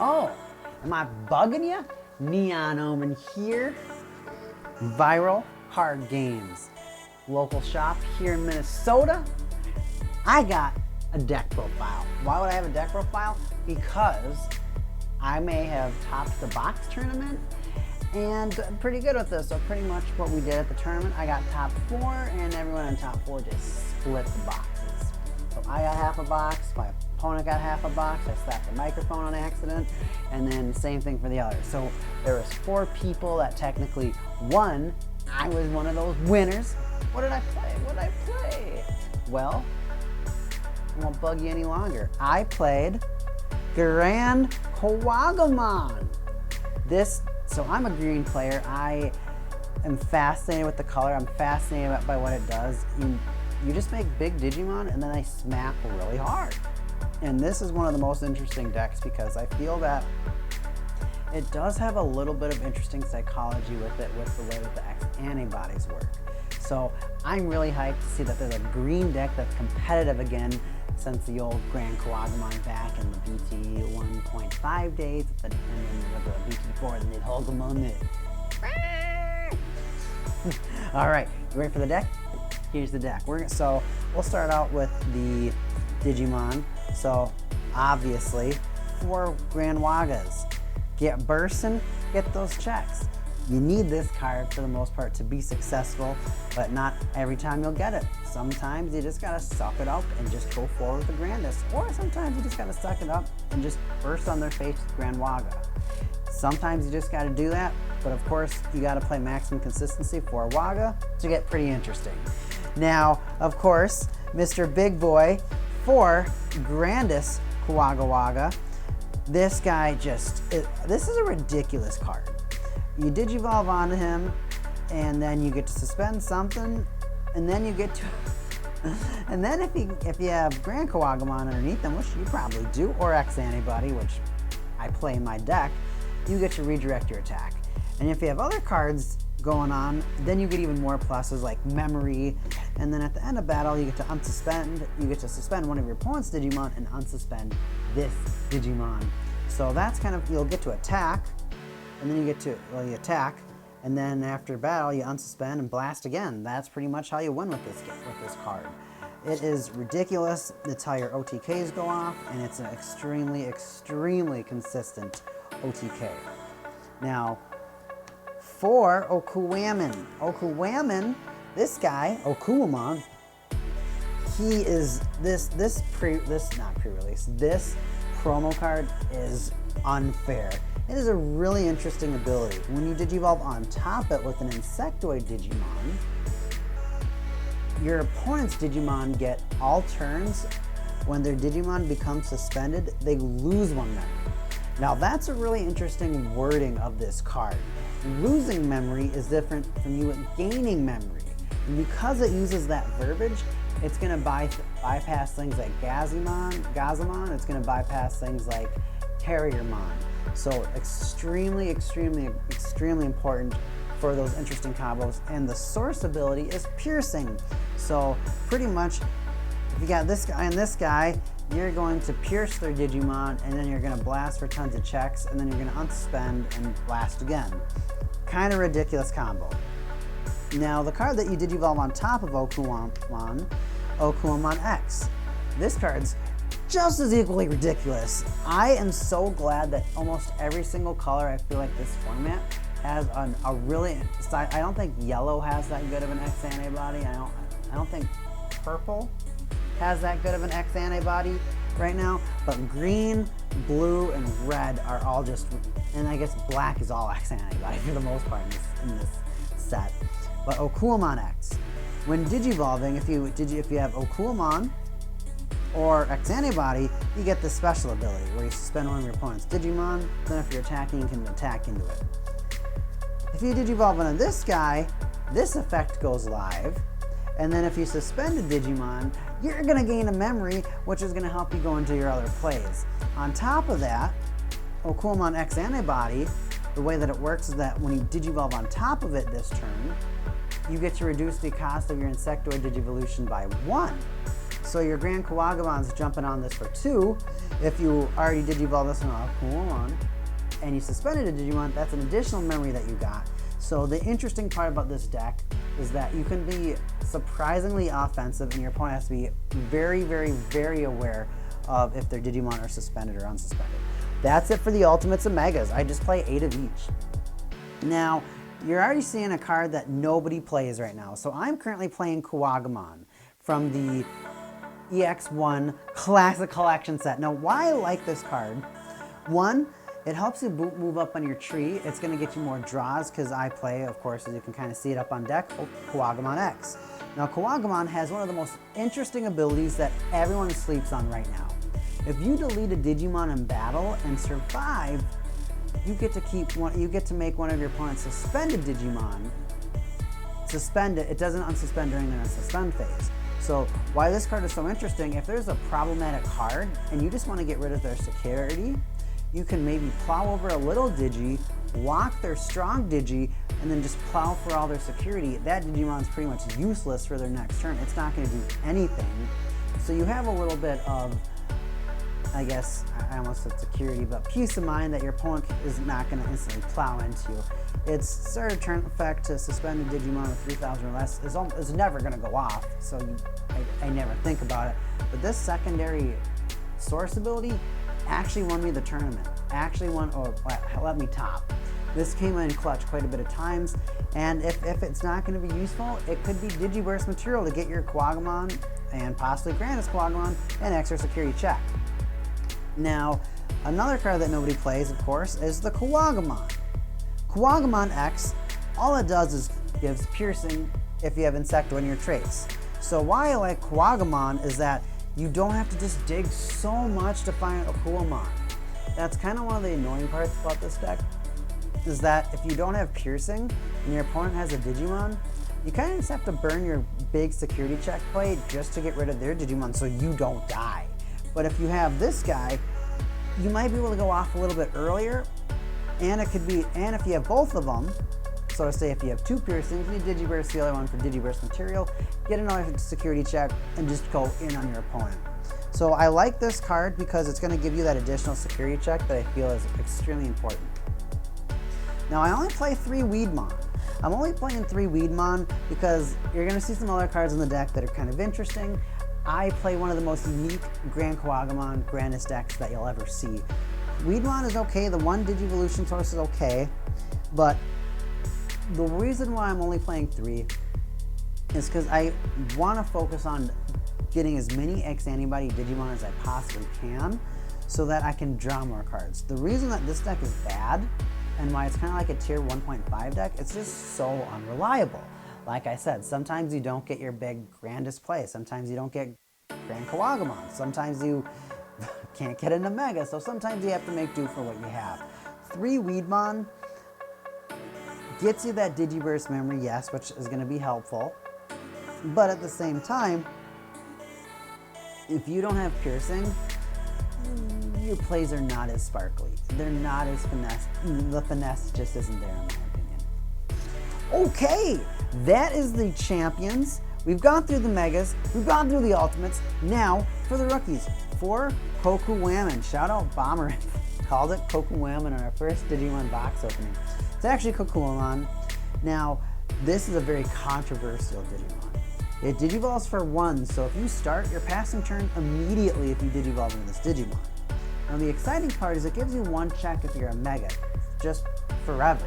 Oh, am I bugging you? Neon Omen here. Viral Card Games. Local shop here in Minnesota. I got a deck profile. Why would I have a deck profile? Because I may have topped the box tournament and I'm pretty good with this. So pretty much what we did at the tournament, I got top 4 and everyone in top 4 just split the boxes. So I got half a box, my opponent got half a box, I slapped the microphone on accident, and then same thing for the others. So there was 4 people that technically won. I was one of those winners. What did I play? What did I play? Well, I won't bug you any longer. I played GrandisKuwagamon. So I'm a green player. I am fascinated with the color. I'm fascinated by what it does. You just make big Digimon and then they smack really hard. And this is one of the most interesting decks because I feel that it does have a little bit of interesting psychology with it, with the way that the X antibodies work. So I'm really hyped to see that there's a green deck that's competitive again since the old GrandisKuwagamon back in the BT 1.5 days, and then the BT 4, and then Hogamon. All right, you ready for the deck? Here's the deck. So we'll start out with the Digimon. So obviously, 4 GrandisKuwagas. Get burstin', get those checks. You need this card for the most part to be successful, but not every time you'll get it. Sometimes you just gotta suck it up and just go forward with the Grandis. Or sometimes you just gotta suck it up and just burst on their face with GrandisKuwaga. Sometimes you just gotta do that, but of course you gotta play maximum consistency for Waga to get pretty interesting. Now, of course, Mr. Big Boy for GrandisKuwaga. This guy this is a ridiculous card. You Digivolve onto him, and then you get to suspend something, and then you get to, and then if you have GrandisKuwagamon underneath them, which you probably do, or X Antibody, which I play in my deck, you get to redirect your attack. And if you have other cards going on, then you get even more pluses like memory, and then at the end of battle, you get to unsuspend. You get to suspend one of your opponent's Digimon and unsuspend this Digimon. So that's kind of, you'll get to attack, and then you get to, well, you attack, and then after battle, you unsuspend and blast again. That's pretty much how you win with this card. It is ridiculous. It's how your OTKs go off, and it's an extremely, extremely consistent OTK. Now, for Okuwamon, this guy, Okuwamon, he is this promo card is unfair. It is a really interesting ability. When you Digivolve on top it with an Insectoid Digimon, your opponent's Digimon get all turns. When their Digimon becomes suspended, they lose 1 memory. Now that's a really interesting wording of this card. Losing memory is different from you gaining memory. And because it uses that verbiage, it's going to bypass things like Gazamon. It's going to bypass things like Terriermon. So extremely, extremely, extremely important for those interesting combos. And the source ability is piercing. So pretty much, if you got this guy and this guy, you're going to pierce their Digimon, and then you're going to blast for tons of checks, and then you're going to unsuspend and blast again. Kind of ridiculous combo. Now, the card that you Digivolve on top of Okuwamon X. This card's just as equally ridiculous. I am so glad that almost every single color, I feel like this format has a really, I don't think yellow has that good of an X antibody. I don't think purple has that good of an X antibody right now, but green, blue, and red are all just, and I guess black is all X antibody for the most part in this set. But Okuwamon X, when Digivolving, if you have Okuwamon or X antibody, you get this special ability where you suspend one of your opponent's Digimon, then if you're attacking, you can attack into it. If you Digivolve onto this guy, this effect goes live, and then if you suspend a Digimon, you're going to gain a memory, which is going to help you go into your other plays. On top of that, Okuwamon X Antibody, the way that it works is that when you Digivolve on top of it this turn, you get to reduce the cost of your Insectoid Digivolution by 1. So your GrandisKuwagamon's jumping on this for 2. If you already Digivolved this one off, and you suspended a Digimon, that's an additional memory that you got. So the interesting part about this deck is that you can be surprisingly offensive, and your opponent has to be very, very, very aware of if their Digimon are suspended or unsuspended. That's it for the Ultimates and Megas. I just play 8 of each. Now, you're already seeing a card that nobody plays right now. So I'm currently playing Kuwagamon from the EX1 Classic Collection set. Now, why I like this card, one, it helps you move up on your tree. It's going to get you more draws because I play, of course, as you can kind of see it up on deck, Kuwagamon X. Now, Kuwagamon has one of the most interesting abilities that everyone sleeps on right now. If you delete a Digimon in battle and survive, you get to keep one. You get to make one of your opponent's suspended Digimon suspend it. It doesn't unsuspend during their unsuspend phase. So why this card is so interesting, if there's a problematic card and you just want to get rid of their security, you can maybe plow over a little Digi, walk their strong Digi, and then just plow for all their security. That Digimon's pretty much useless for their next turn. It's not going to do anything. So you have a little bit of, I guess, I almost said security, but peace of mind that your opponent is not going to instantly plow into you. Its third turn effect to suspend a Digimon of 3,000 or less is never going to go off, so I never think about it. But this secondary source ability actually won me the tournament. Let me top. This came in clutch quite a bit of times, and if it's not going to be useful, it could be Digiburst material to get your Kuwagamon and possibly GrandisKuwagamon an extra security check. Now, another card that nobody plays, of course, is the Kuwagamon. Kuwagamon X, all it does is gives piercing if you have Insectoid in your traits. So why I like Kuwagamon is that you don't have to just dig so much to find a Kuwamon. That's kind of one of the annoying parts about this deck, is that if you don't have piercing and your opponent has a Digimon, you kind of just have to burn your big security check play just to get rid of their Digimon so you don't die. But if you have this guy, you might be able to go off a little bit earlier, and if you have both of them, so to say if you have 2 piercings, you Digiburst the other one for Digiburst material, get another security check, and just go in on your opponent. So I like this card because it's going to give you that additional security check that I feel is extremely important. Now I only play 3 Weedmon. I'm only playing 3 Weedmon because you're going to see some other cards in the deck that are kind of interesting. I play one of the most unique GrandisKuwagamon Grandis decks that you'll ever see. Weedmon is okay, the 1 Digivolution source is okay, but the reason why I'm only playing 3 is because I want to focus on getting as many X-Antibody Digimon as I possibly can so that I can draw more cards. The reason that this deck is bad and why it's kind of like a tier 1.5 deck, it's just so unreliable. Like I said, sometimes you don't get your big Grandis play, sometimes you don't get GrandisKuwagamon, sometimes you can't get into Mega, so sometimes you have to make do for what you have. 3 Weedmon gets you that Digiburst memory, yes, which is going to be helpful, but at the same time, if you don't have piercing, your plays are not as sparkly. They're not as finesse. The finesse just isn't there in my opinion. Okay, that is the champions. We've gone through the Megas, we've gone through the Ultimates. Now, for the rookies, for Kokuwamon. Shout out Bomber, called it Kokuwamon on our first Digimon box opening. It's actually Kokuwamon. Now, this is a very controversial Digimon. It Digivolves for 1, so if you start, you're passing turn immediately if you Digivolve into this Digimon. Now the exciting part is it gives you 1 check if you're a Mega, just forever.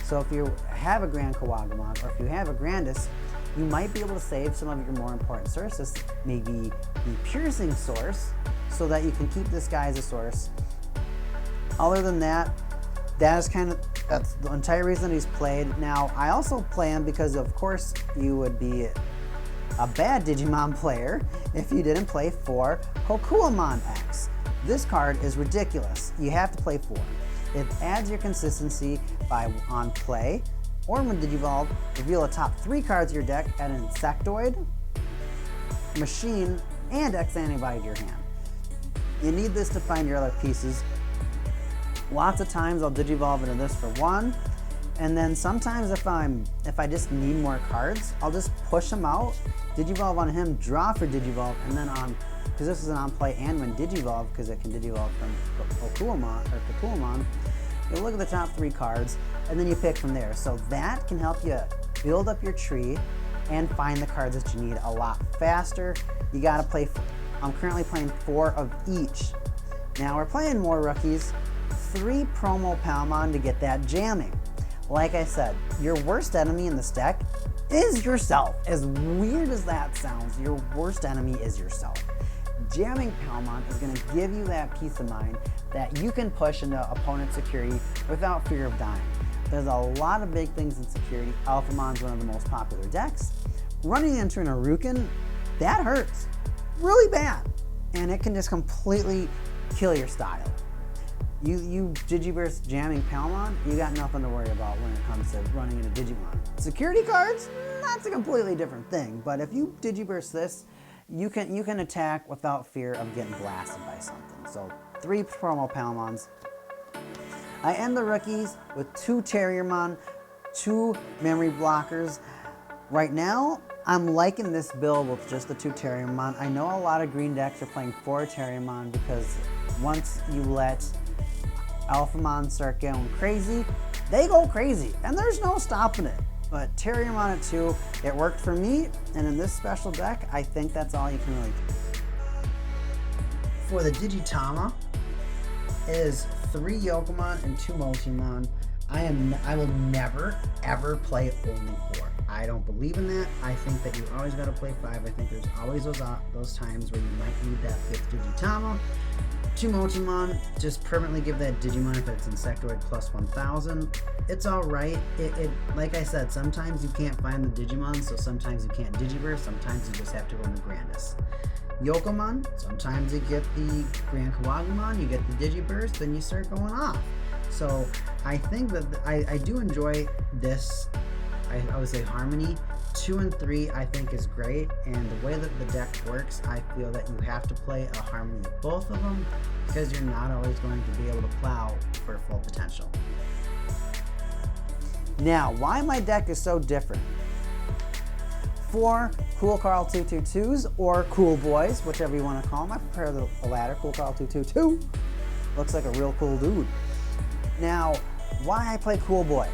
So if you have a GrandisKuwagamon, or if you have a Grandis, you might be able to save some of your more important sources, maybe the piercing source, so that you can keep this guy as a source. Other than that, that's the entire reason he's played. Now, I also play him because, of course, you would be a bad Digimon player if you didn't play for Kokuwamon X. This card is ridiculous. You have to play 4. It adds your consistency by on play, or when Digivolve, reveal the top 3 cards of your deck at an Insectoid, Machine, and X-Antibody to your hand. You need this to find your other pieces. Lots of times I'll Digivolve into this for 1, And then sometimes if I just need more cards, I'll just push them out, Digivolve on him, draw for Digivolve, and then because this is an on-play and when Digivolve, because it can Digivolve from Kuwagamon, you look at the top 3 cards, and then you pick from there. So that can help you build up your tree and find the cards that you need a lot faster. You gotta play, I'm currently playing 4 of each. Now we're playing more rookies, 3 promo Palmon to get that jamming. Like I said, your worst enemy in this deck is yourself. As weird as that sounds, your worst enemy is yourself. Jamming Palmon is gonna give you that peace of mind that you can push into opponent security without fear of dying. There's a lot of big things in security. Alphamon's one of the most popular decks. Running into an Arukin, that hurts really bad. And it can just completely kill your style. You Digiburst jamming Palmon, you got nothing to worry about when it comes to running into Digimon. Security cards, that's a completely different thing. But if you Digiburst this, you can attack without fear of getting blasted by something. So 3 promo Palmons. I end the rookies with 2 Terriermon, 2 memory blockers. Right now, I'm liking this build with just the 2 Terriermon. I know a lot of green decks are playing 4 Terriermon because once you let Alphamon start going crazy, they go crazy, and there's no stopping it. But Terriermon at 2, it worked for me, and in this special deck, I think that's all you can really do. For the Digitama, it is 3 Yokomon and 2 Motimon. I will never, ever play only 4. I don't believe in that. I think that you always got to play 5. I think there's always those times where you might need that 5th Digitama. 2 Motimon, just permanently give that Digimon if it's Insectoid plus 1000. It's alright. It like I said, sometimes you can't find the Digimon, so sometimes you can't Digiverse, sometimes you just have to run the Grandis. Yokomon, sometimes you get the GrandisKuwagamon, you get the Digiburst, then you start going off. So I think that I do enjoy this, I would say Harmony. 2 and 3 I think is great, and the way that the deck works, I feel that you have to play a Harmony with both of them because you're not always going to be able to plow for full potential. Now, why my deck is so different. 4 Cool Carl 222s, or Cool Boys, whichever you want to call them. I prefer the latter, Cool Carl 222. Looks like a real cool dude. Now, why I play Cool Boy?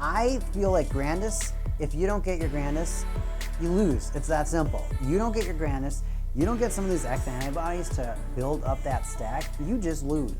I feel like Grandis, if you don't get your Grandis, you lose. It's that simple. You don't get your Grandis, you don't get some of these X antibodies to build up that stack, you just lose.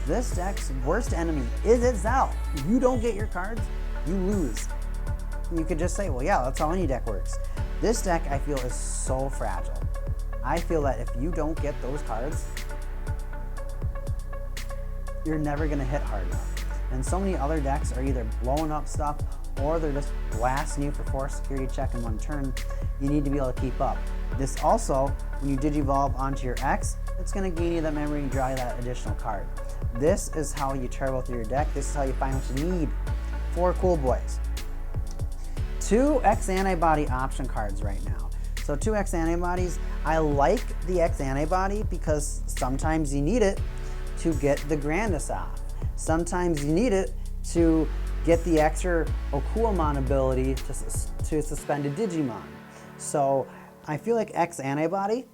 This deck's worst enemy is itself. You don't get your cards, you lose. You could just say, well, yeah, that's how any deck works. This deck, I feel, is so fragile. I feel that if you don't get those cards, you're never gonna hit hard enough. And so many other decks are either blowing up stuff or they're just blasting you for 4 security check in 1 turn. You need to be able to keep up. This also, when you Digivolve onto your X, it's gonna gain you that memory and draw you that additional card. This is how you turbo through your deck. This is how you find what you need. 4 Cool Boys. 2 X antibody option cards right now. So 2 X antibodies. I like the X antibody because sometimes you need it to get the Grandis off. Sometimes you need it to get the extra Okuamon ability to suspend a Digimon. So I feel like X antibody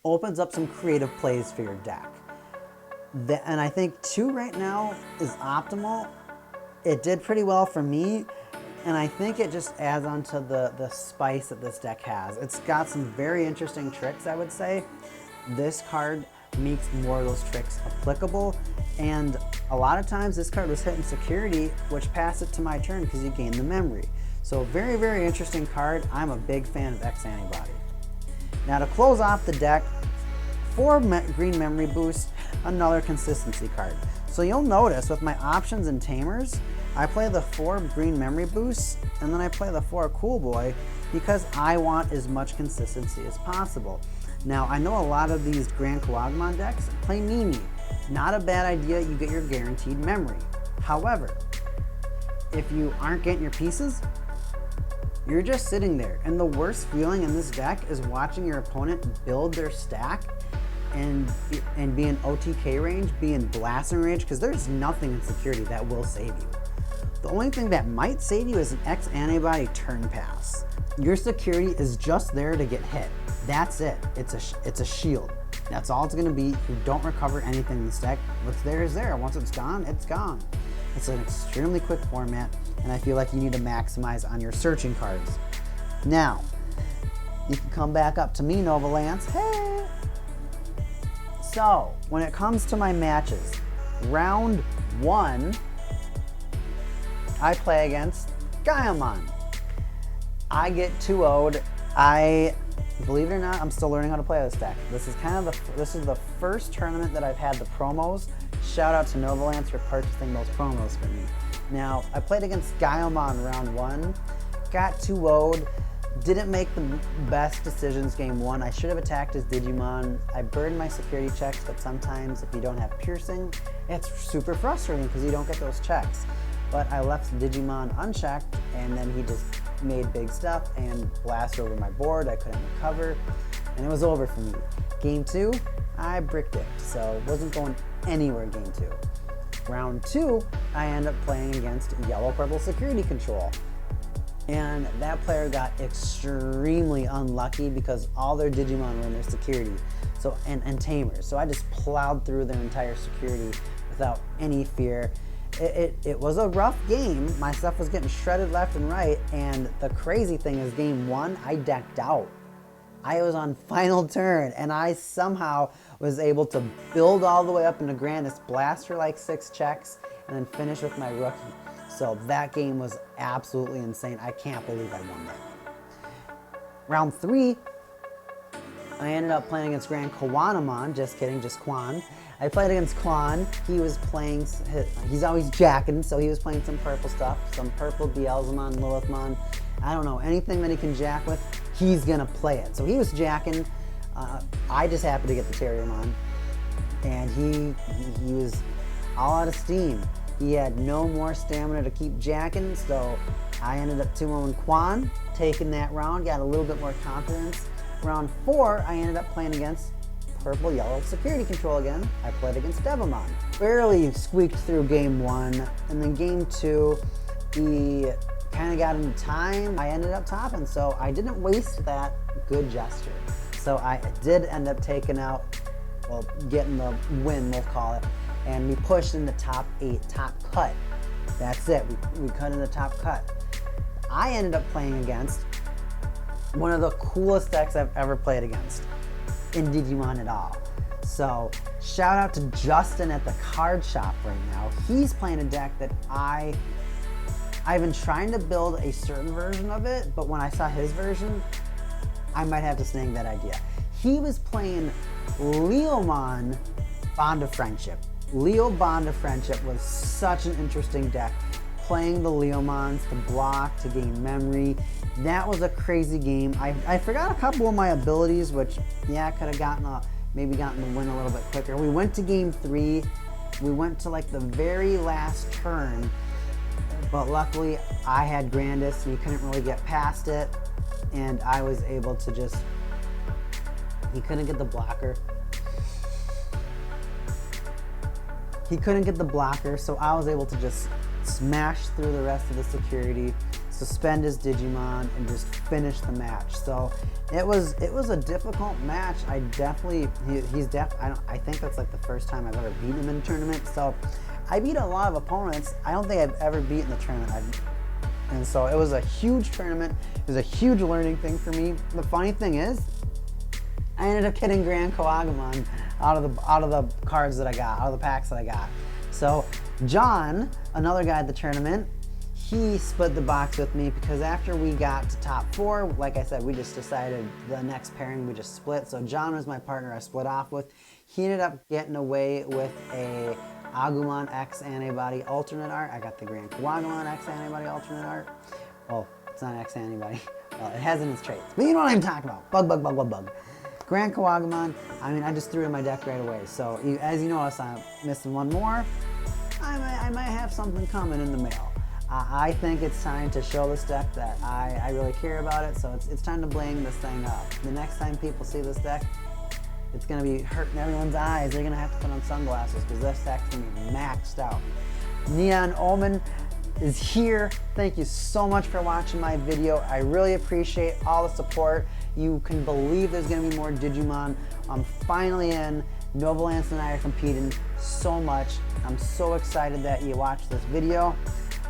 opens up some creative plays for your deck. And I think 2 right now is optimal. It did pretty well for me, and I think it just adds on to the spice that this deck has. It's got some very interesting tricks, I would say. This card makes more of those tricks applicable, and a lot of times this card was hitting security, which passed it to my turn because you gain the memory. So very, very interesting card. I'm a big fan of X Antibody. Now to close off the deck, 4 green memory boosts, another consistency card. So you'll notice with my options and tamers, I play the 4 green memory boosts, and then I play the 4 Cool Boy because I want as much consistency as possible. Now, I know a lot of these GrandisKuwagamon decks play Mimi. Not a bad idea, you get your guaranteed memory. However, if you aren't getting your pieces, you're just sitting there. And the worst feeling in this deck is watching your opponent build their stack and be in OTK range, be in blasting range, because there's nothing in security that will save you. The only thing that might save you is an X antibody turn pass. Your security is just there to get hit. That's it. It's a shield. That's all it's gonna be. You don't recover anything in this deck. What's there is there. Once it's gone, it's gone. It's an extremely quick format, and I feel like you need to maximize on your searching cards. Now, you can come back up to me, Nova Lance. Hey! So, when it comes to my matches, round 1, I play against Kuwagamon. I get 2-0'd. Believe it or not, I'm still learning how to play this deck. This is the first tournament that I've had the promos. Shout out to Nova Lance for purchasing those promos for me. Now, I played against Kuwagamon round 1, got 2-0'd, didn't make the best decisions game 1. I should have attacked his Digimon. I burned my security checks, but sometimes if you don't have piercing, it's super frustrating because you don't get those checks. But I left Digimon unchecked, and then he just made big stuff and blasted over my board. I couldn't recover, and it was over for me. Game 2, I bricked it, so it wasn't going anywhere game 2. Round 2, I ended up playing against yellow-purple security control. And that player got extremely unlucky because all their Digimon were in their security and tamers. So I just plowed through their entire security without any fear. It was a rough game. My stuff was getting shredded left and right, and the crazy thing is game 1, I decked out. I was on final turn, and I somehow was able to build all the way up into Grandis, blast for like 6 checks, and then finish with my rookie. So that game was absolutely insane. I can't believe I won that one. Round 3, I ended up playing against GrandisKuwagamon. Just kidding, just Quan. I played against Quan. He was playing, he's always jacking, so he was playing some purple stuff, some purple Beelzemon, Lilithmon. I don't know, anything that he can jack with, he's gonna play it. So he was jacking. I just happened to get the Terriermon, and he was all out of steam. He had no more stamina to keep jacking, so I ended up 2-0ing Quan, taking that round, got a little bit more confidence. Round 4, I ended up playing against purple-yellow security control again. I played against Devamon. Barely squeaked through game 1, and then game 2, he kind of got into time. I ended up topping, so I didn't waste that good gesture. So I did end up taking out, well, getting the win, we'll call it, and we pushed in the top 8, top cut. That's it, we cut in the top cut. I ended up playing against one of the coolest decks I've ever played against in Digimon at all. So shout out to Justin at the card shop right now. He's playing a deck that I've been trying to build a certain version of it, but when I saw his version, I might have to snag that idea. He was playing Leomon Bond of Friendship. Leo Bond of Friendship was such an interesting deck. Playing the Leomons to block, to gain memory. That was a crazy game. I forgot a couple of my abilities, which, yeah, I could have maybe gotten the win a little bit quicker. We went to game 3. We went to like the very last turn, but luckily I had Grandis and he couldn't really get past it, and I was able to just, he couldn't get the blocker. He couldn't get the blocker, so I was able to just smash through the rest of the security, suspend his Digimon, and just finish the match. So it was a difficult match. I think that's like the first time I've ever beaten him in a tournament. So I beat a lot of opponents. I don't think I've ever beaten the tournament. And so it was a huge tournament. It was a huge learning thing for me. The funny thing is, I ended up getting GrandisKuwagamon out of the cards that I got, out of the packs that I got. So John, another guy at the tournament, he split the box with me because after we got to top 4, like I said, we just decided the next pairing we just split. So John was my partner I split off with. He ended up getting away with a Agumon X antibody alternate art. I got the GrandisKuwagamon X antibody alternate art. Well, it's not X antibody. Well, it has in its traits. But you know what I'm talking about. Bug. GrandisKuwagamon, I mean, I just threw it in my deck right away. So as you notice, I'm missing one more. I might have something coming in the mail. I think it's time to show this deck that I really care about it. So it's time to bling this thing up. The next time people see this deck, It's gonna be hurting everyone's eyes. They're gonna have to put on sunglasses because this deck's gonna be maxed out. Neon Omen is here. Thank you so much for watching my video. I really appreciate all the support. You can believe there's gonna be more Digimon. I'm finally in. Novalance and I are competing so much. I'm so excited that you watched this video.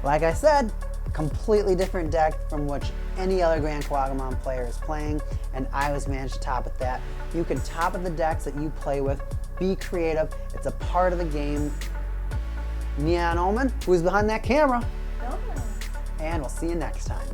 Like I said, completely different deck from which any other GrandisKuwagamon player is playing, and I was managed to top it that. You can top it the decks that you play with. Be creative. It's a part of the game. Neon Omen, who's behind that camera. And we'll see you next time.